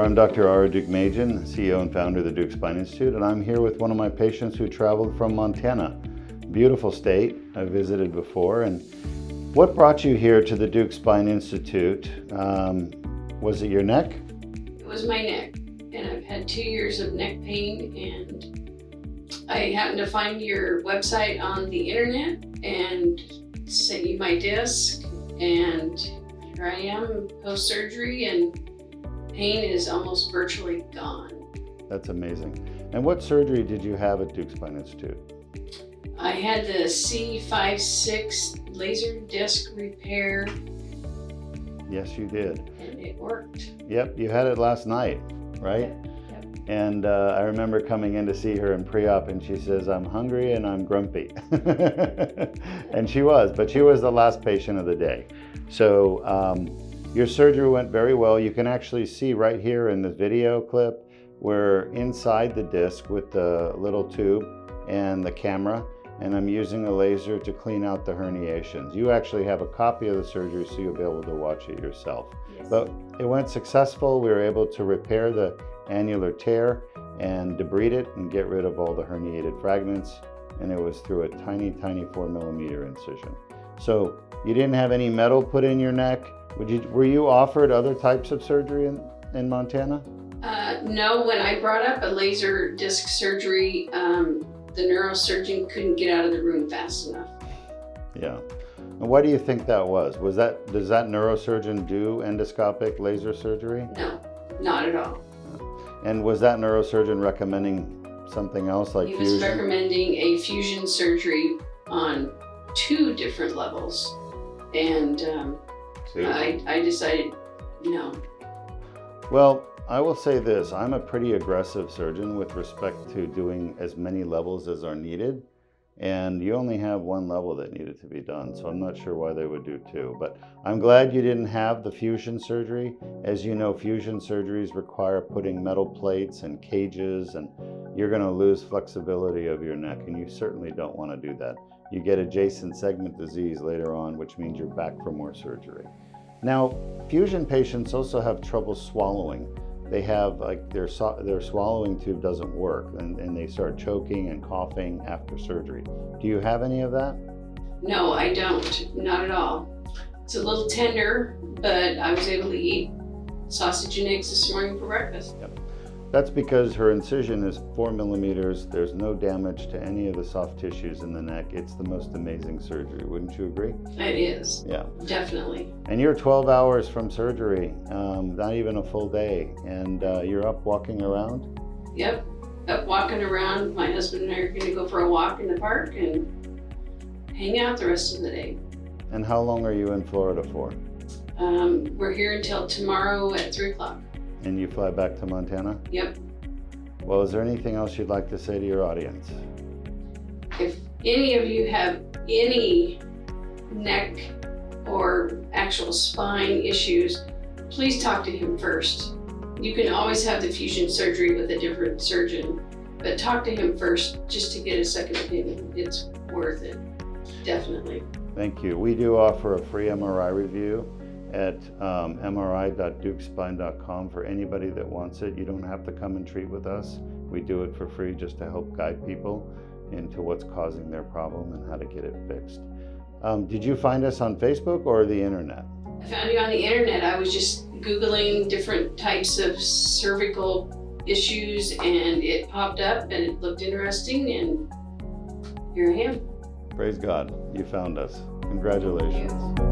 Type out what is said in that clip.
I'm Dr. Deuk, CEO and founder of the Deuk Spine Institute, and I'm here with one of my patients who traveled from Montana. Beautiful state, I visited before. And what brought you here to the Deuk Spine Institute? Was it your neck? It was my neck, and I've had 2 years of neck pain, and I happened to find your website on the internet and sent you my disc, and here I am post-surgery, and pain is almost virtually gone. That's amazing. And what surgery did you have at Deuk Spine Institute? I had the C56 laser disc repair. Yes, you did. And it worked. Yep, you had it last night, right? Yep. And I remember coming in to see her in pre-op, and she says, "I'm hungry and I'm grumpy." And she was, but she was the last patient of the day. So your surgery went very well. You can actually see right here in the video clip, we're inside the disc with the little tube and the camera, and I'm using a laser to clean out the herniations. You actually have a copy of the surgery, so you'll be able to watch it yourself. Yes. But it went successful. We were able to repair the annular tear and debride it and get rid of all the herniated fragments, and it was through a tiny 4mm incision. So you didn't have any metal put in your neck. Were you offered other types of surgery in Montana? No, when I brought up a laser disc surgery, the neurosurgeon couldn't get out of the room fast enough. Yeah. And why do you think that was? Does that neurosurgeon do endoscopic laser surgery? No, not at all. And was that neurosurgeon recommending something else like fusion? He was recommending a fusion surgery on 2 different levels, and I decided no. Well, I will say this, I'm a pretty aggressive surgeon with respect to doing as many levels as are needed, and you only have 1 level that needed to be done, so I'm not sure why they would do 2. But I'm glad you didn't have the fusion surgery. As you know, fusion surgeries require putting metal plates and cages, and you're going to lose flexibility of your neck, and you certainly don't want to do that. You get adjacent segment disease later on, which means you're back for more surgery. Now, fusion patients also have trouble swallowing. They have, like, their swallowing tube doesn't work, and they start choking and coughing after surgery. Do you have any of that? No, I don't. Not at all. It's a little tender, but I was able to eat sausage and eggs this morning for breakfast. Yep. That's because her incision is 4mm. There's no damage to any of the soft tissues in the neck. It's the most amazing surgery. Wouldn't you agree? It is. Yeah. Definitely. And you're 12 hours from surgery, not even a full day, and you're up walking around? Yep. Up walking around. My husband and I are going to go for a walk in the park and hang out the rest of the day. And how long are you in Florida for? We're here until tomorrow at 3 o'clock. And you fly back to Montana? Yep. Well, is there anything else you'd like to say to your audience? If any of you have any neck or actual spine issues, please talk to him first. You can always have the fusion surgery with a different surgeon, but talk to him first just to get a second opinion. It's worth it, definitely. Thank you. We do offer a free MRI review at mri.deukspine.com for anybody that wants it. You don't have to come and treat with us. We do it for free just to help guide people into what's causing their problem and how to get it fixed. Did you find us on Facebook or the internet? I found you on the internet. I was just Googling different types of cervical issues, and it popped up and it looked interesting, and here I am. Praise God, you found us. Congratulations. Thank you.